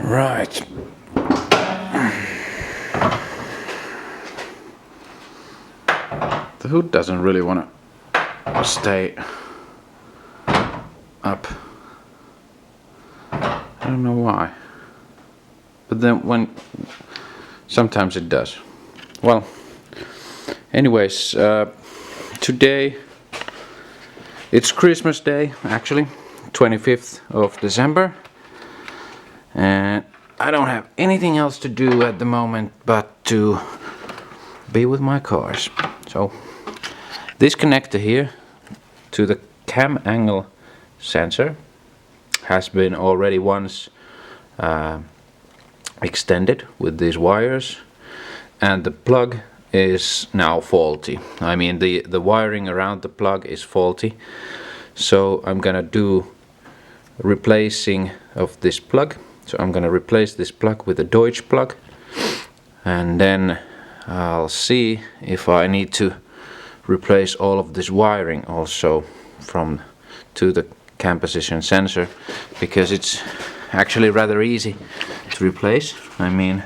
Right. The hood doesn't really want to stay up. I don't know why. But then sometimes it does. Well, anyways, today it's Christmas Day, actually, 25th of December. And I don't have anything else to do at the moment but to be with my cars. So this connector here to the cam angle sensor has been already once extended with these wires, and the plug is now faulty. I mean the wiring around the plug is faulty, so I'm gonna do replacing of this plug. So I'm gonna replace this plug with a Deutsch plug, and then I'll see if I need to replace all of this wiring also to the cam position sensor, because it's actually rather easy to replace. I mean,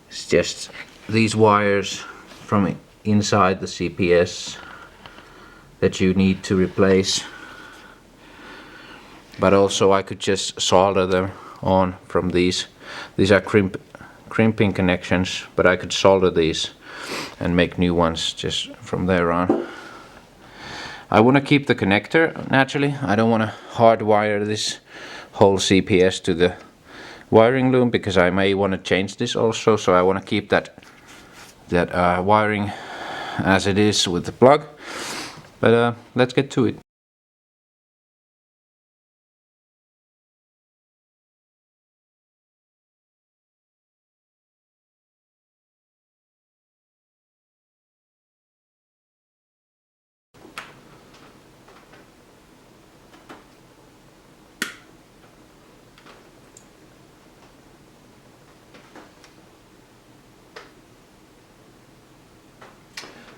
it's just these wires from inside the CPS that you need to replace, but also I could just solder them on from these. These are crimping connections, but I could solder these and make new ones just from there on. I want to keep the connector naturally. I don't want to hardwire this whole CPS to the wiring loom, because I may want to change this also, so I want to keep that wiring as it is with the plug. But let's get to it.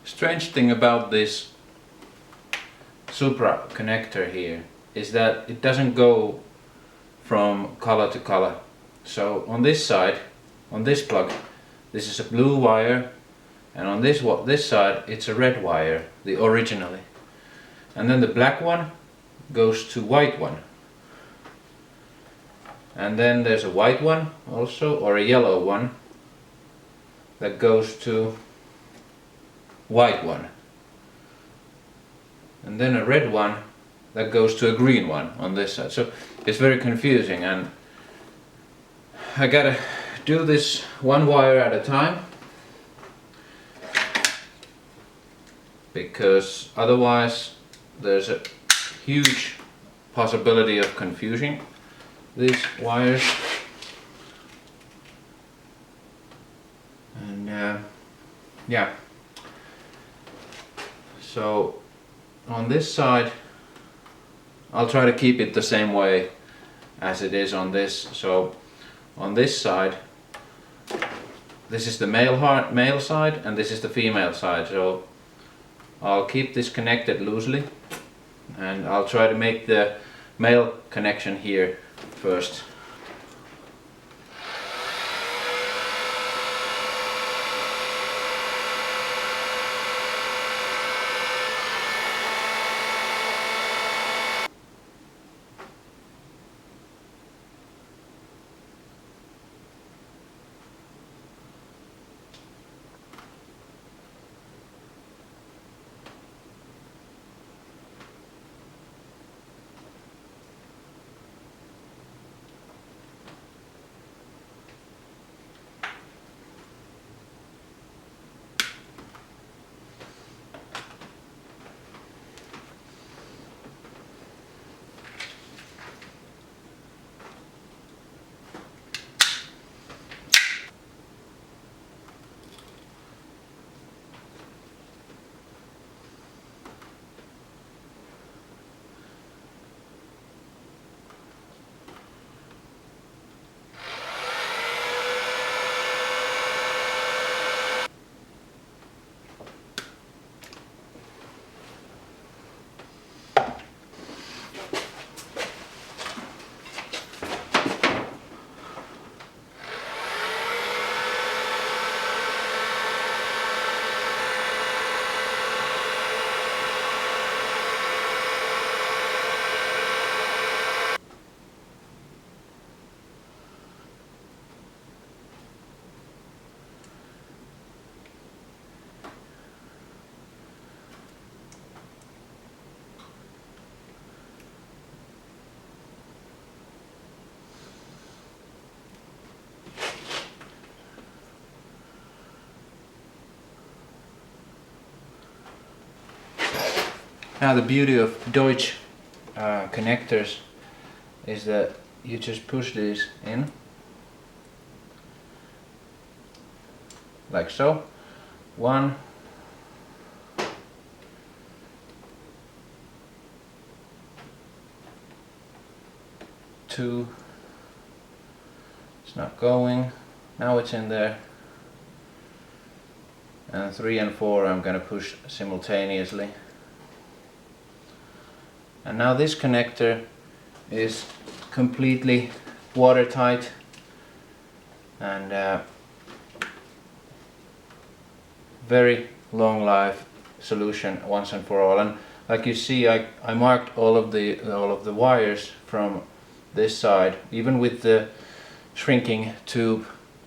Strange thing about this Supra connector here is that it doesn't go from color to color. So on this side, on this plug, this is a blue wire, and on this side it's a red wire, the originally. And then the black one goes to white one. And then there's a white one also, or a yellow one, that goes to white one. And then a red one that goes to a green one on this side. So it's very confusing, and I gotta do this one wire at a time, because otherwise there's a huge possibility of confusing these wires. And yeah, so on this side I'll try to keep it the same way as it is on this. So on this side, this is the male side and this is the female side, so I'll keep this connected loosely, and I'll try to make the male connection here first. Now the beauty of Deutsch connectors is that you just push these in like so. 1, 2, it's not going, now it's in there, and 3 and 4 I'm gonna push simultaneously. And now this connector is completely watertight and very long life solution once and for all. And like you see, I marked all of the wires from this side, even with the shrinking tube,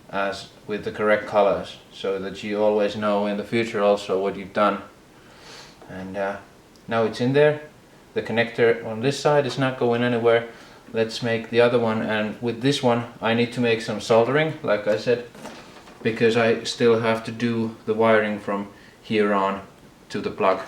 as with the correct colors, so that you always know in the future also what you've done. And now it's in there. The connector on this side is not going anywhere. Let's make the other one, and with this one I need to make some soldering, like I said, because I still have to do the wiring from here on to the plug.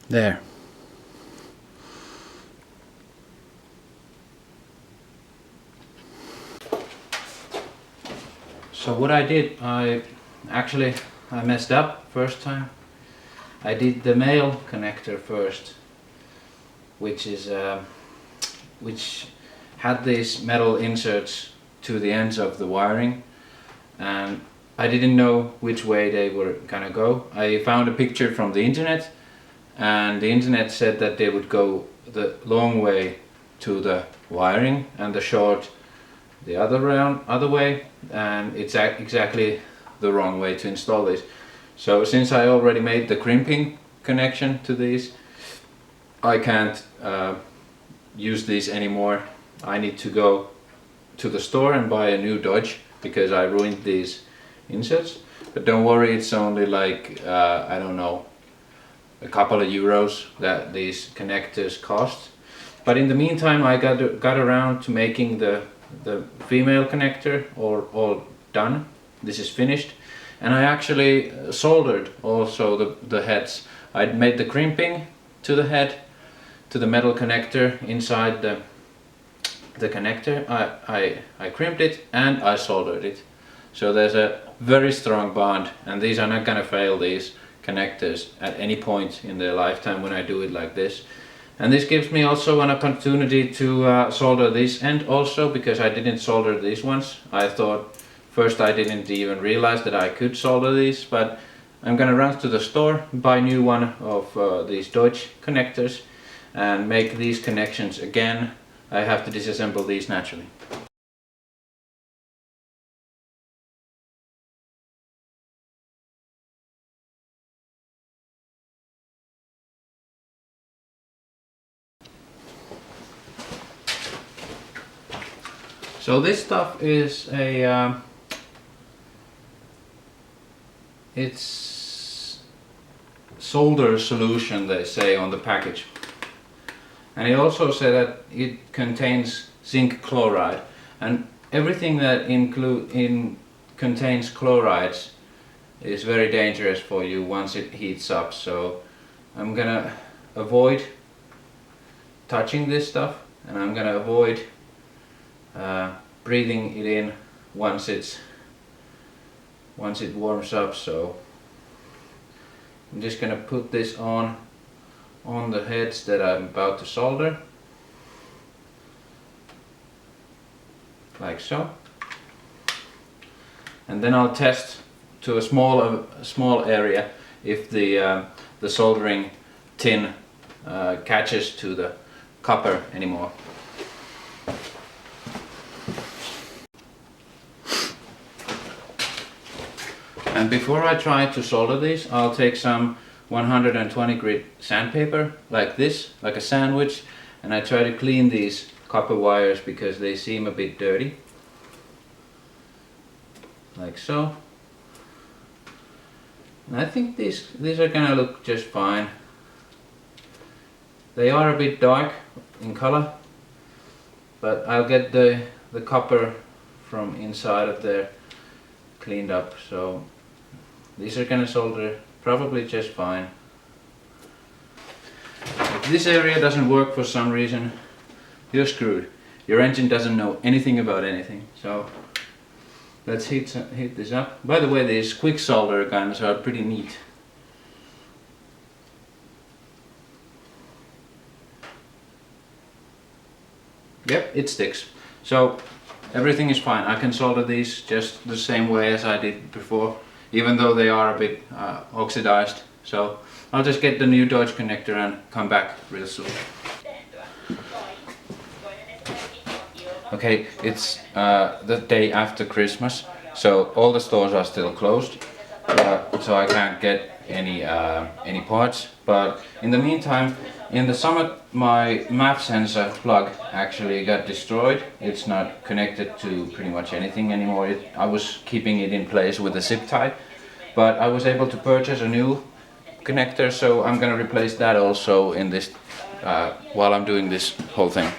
There. So what I did, I messed up first time. I did the male connector first, which had these metal inserts to the ends of the wiring, and I didn't know which way they were gonna go. I found a picture from the internet, and the internet said that they would go the long way to the wiring and the short the other way, and it's exactly the wrong way to install this. So since I already made the crimping connection to these, I can't use these anymore. I need to go to the store and buy a new Dodge because I ruined these inserts. But don't worry, it's only like I don't know, a couple of euros that these connectors cost. But in the meantime I got around to making the female connector all done. This is finished, and I actually soldered also the heads. I'd made the crimping to the head, to the metal connector inside the connector. I crimped it and I soldered it. So there's a very strong bond, and these are not gonna fail, these connectors, at any point in their lifetime when I do it like this. And this gives me also an opportunity to solder this end also, because I didn't solder these ones. I thought first I didn't even realize that I could solder these, but I'm gonna run to the store, buy new one of these Deutsch connectors and make these connections again. I have to disassemble these naturally. So this stuff is a it's solder solution, they say on the package, and it also said that it contains zinc chloride, and everything that contains chlorides is very dangerous for you once it heats up. So I'm gonna avoid touching this stuff, and I'm gonna avoid breathing it in once it warms up. So I'm just gonna put this on the heads that I'm about to solder, like so, and then I'll test to a small area if the soldering tin catches to the copper anymore. And before I try to solder these, I'll take some 120 grit sandpaper like this, like a sandwich, and I try to clean these copper wires because they seem a bit dirty. Like so. And I think these are gonna look just fine. They are a bit dark in color, but I'll get the copper from inside of there cleaned up, so these are gonna solder probably just fine. If this area doesn't work for some reason, you're screwed. Your engine doesn't know anything about anything. So let's heat this up. By the way, these quick solder guns are pretty neat. Yep, it sticks. So everything is fine. I can solder these just the same way as I did before, even though they are a bit oxidized. So I'll just get the new Dodge connector and come back real soon. Okay, it's the day after Christmas, so all the stores are still closed, so I can't get any parts. But in the meantime, in the summer, my MAF sensor plug actually got destroyed. It's not connected to pretty much anything anymore. I was keeping it in place with a zip tie, but I was able to purchase a new connector, so I'm gonna replace that also in this while I'm doing this whole thing.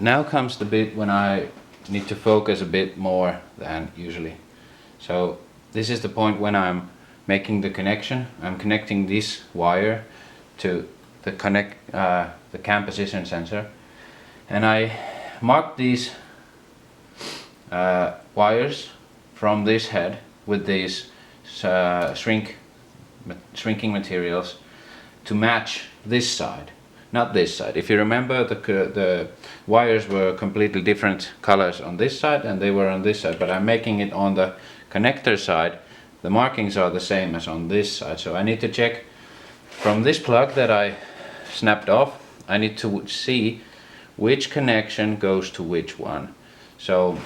now comes the bit when I need to focus a bit more than usually. So this is the point when I'm making the connection. I'm connecting this wire to the the cam position sensor, and I mark these wires from this head with these shrinking materials to match this side, not this side. If you remember, the wires were completely different colors on this side and they were on this side, but I'm making it on the connector side. The markings are the same as on this side, so I need to check from this plug that I snapped off. I need to see which connection goes to which one. So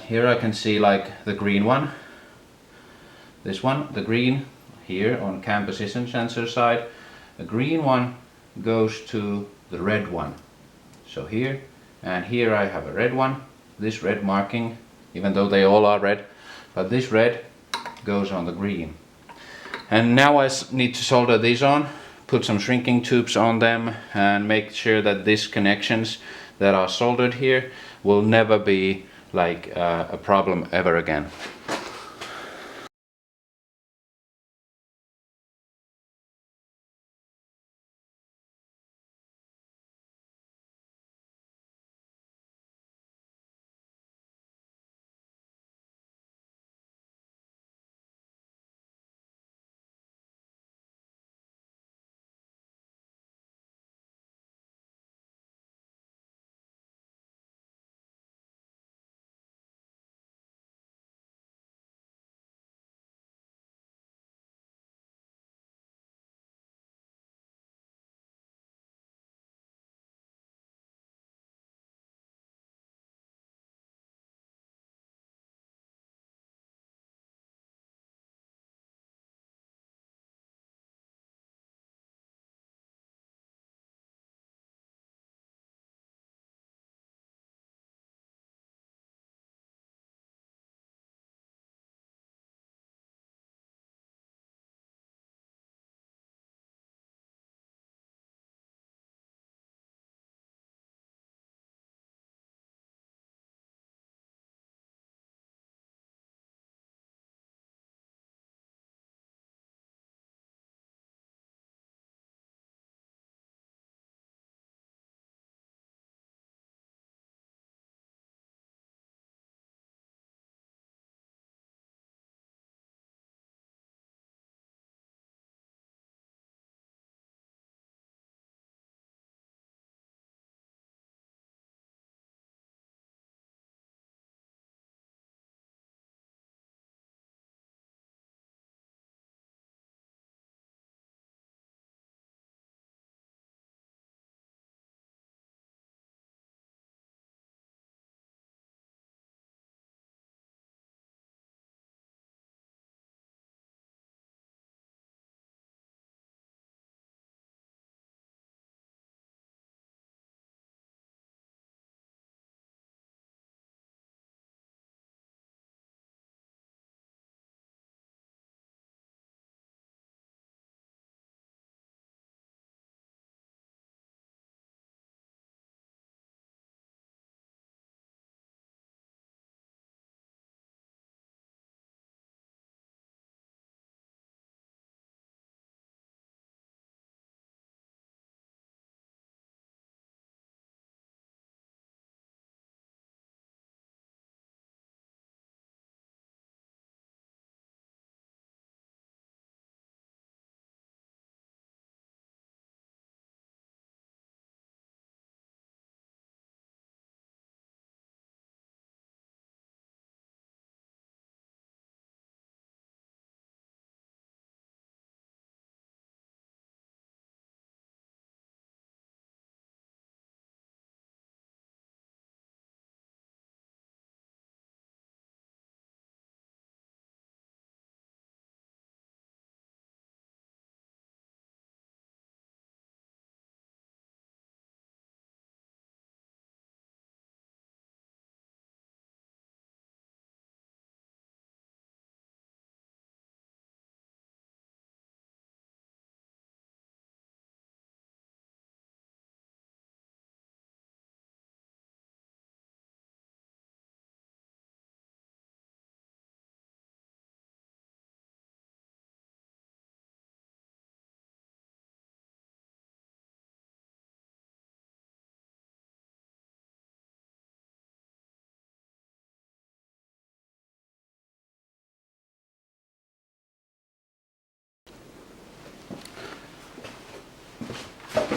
here I can see like the green one, this one, the green here on cam position sensor side. The green one goes to the red one. So here and here I have a red one, this red marking, even though they all are red, but this red goes on the green. And now I need to solder these on, put some shrinking tubes on them and make sure that these connections that are soldered here will never be like a problem ever again.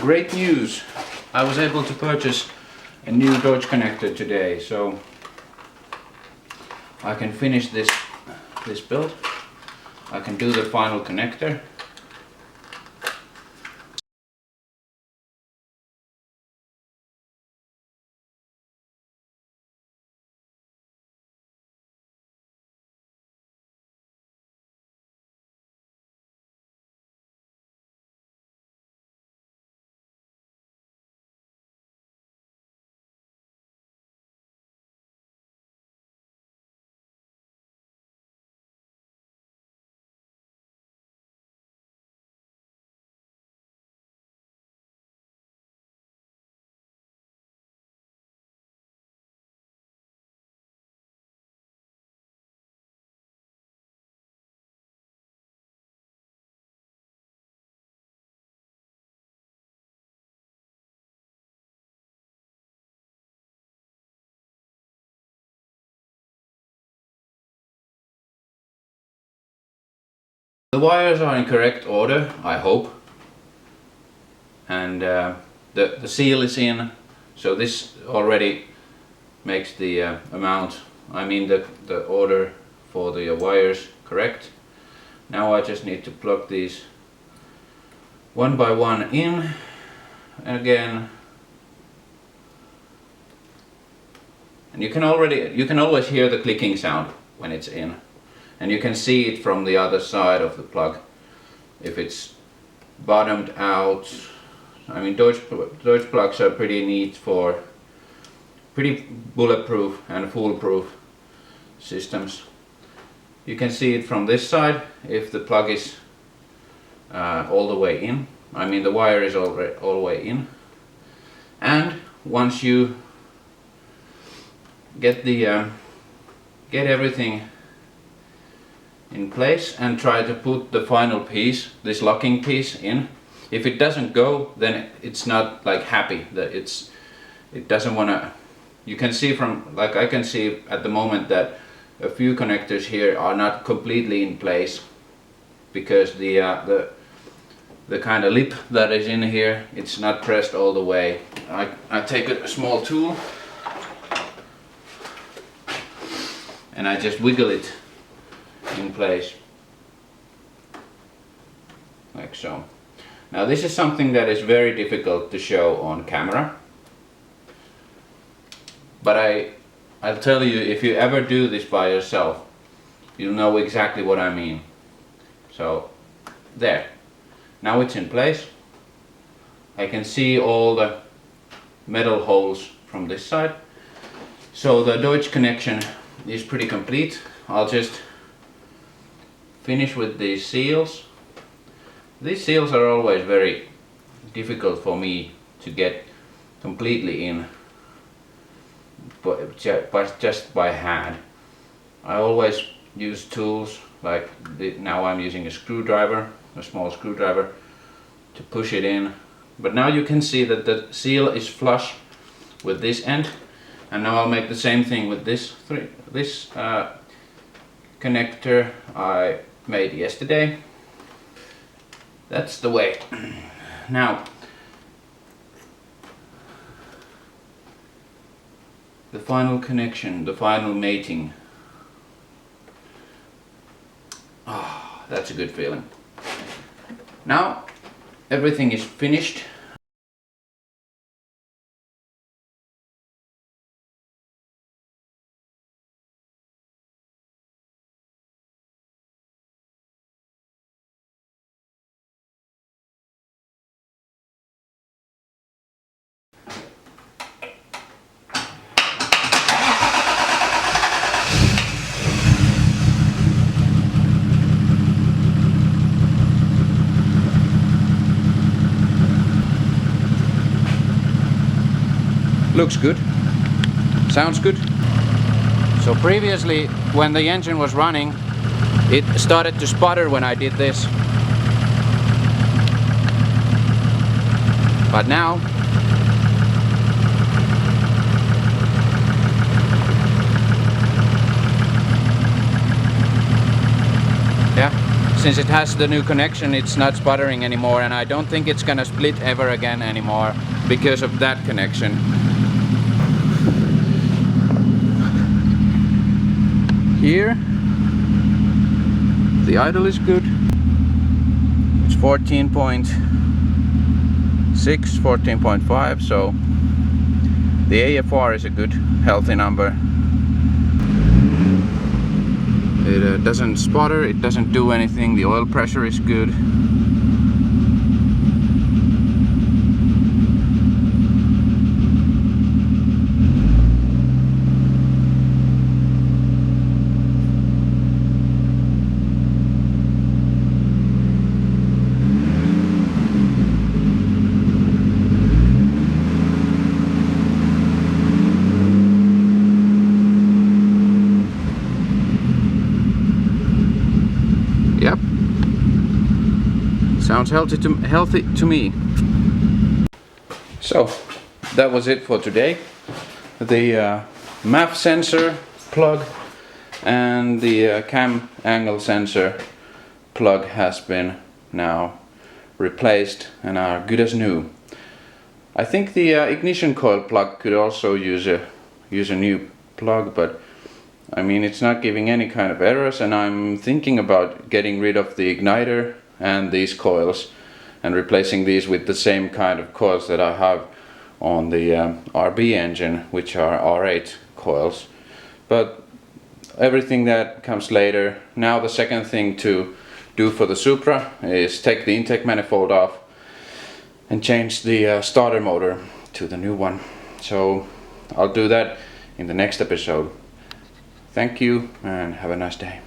great news! I was able to purchase a new Dodge connector today, so I can finish this build. I can do the final connector. The wires are in correct order, I hope, and the seal is in, so this already makes the amount, I mean the order for the wires correct. Now I just need to plug these one by one in again, and you can always hear the clicking sound when it's in. And you can see it from the other side of the plug if it's bottomed out. I mean, Dodge plugs are pretty neat for pretty bulletproof and foolproof systems. You can see it from this side if the plug is all the way in. I mean, the wire is all the way in. And once you get everything in place and try to put the final piece, this locking piece, in. If it doesn't go, then it's not like happy, that it doesn't want to. You can see from, like I can see at the moment, that a few connectors here are not completely in place because the kind of lip that is in here, it's not pressed all the way. I take a small tool and I just wiggle it in place, like so. Now this is something that is very difficult to show on camera, but I'll tell you, if you ever do this by yourself, you'll know exactly what I mean. So there, now it's in place. I can see all the metal holes from this side, so the Dodge connection is pretty complete. I'll just finish with these seals. These seals are always very difficult for me to get completely in, but just by hand. I always use tools like now I'm using a screwdriver, a small screwdriver, to push it in. But now you can see that the seal is flush with this end, and now I'll make the same thing with this connector I made yesterday. That's the way. Now the final connection, the final mating. Ah, that's a good feeling. Now everything is finished. Looks good. Sounds good. So previously, when the engine was running, it started to sputter when I did this. But now since it has the new connection, it's not sputtering anymore, and I don't think it's gonna split ever again anymore because of that connection. Here the idle is good. It's 14.6, 14.5, so the AFR is a good healthy number. It doesn't sputter, it doesn't do anything, the oil pressure is good. Yep, sounds healthy to me. So that was it for today. The MAF sensor plug and the cam angle sensor plug has been now replaced and are good as new. I think the ignition coil plug could also use a new plug, but I mean, it's not giving any kind of errors, and I'm thinking about getting rid of the igniter and these coils and replacing these with the same kind of coils that I have on the RB engine, which are R8 coils. But everything that comes later. Now the second thing to do for the Supra is take the intake manifold off and change the starter motor to the new one. So I'll do that in the next episode. Thank you and have a nice day.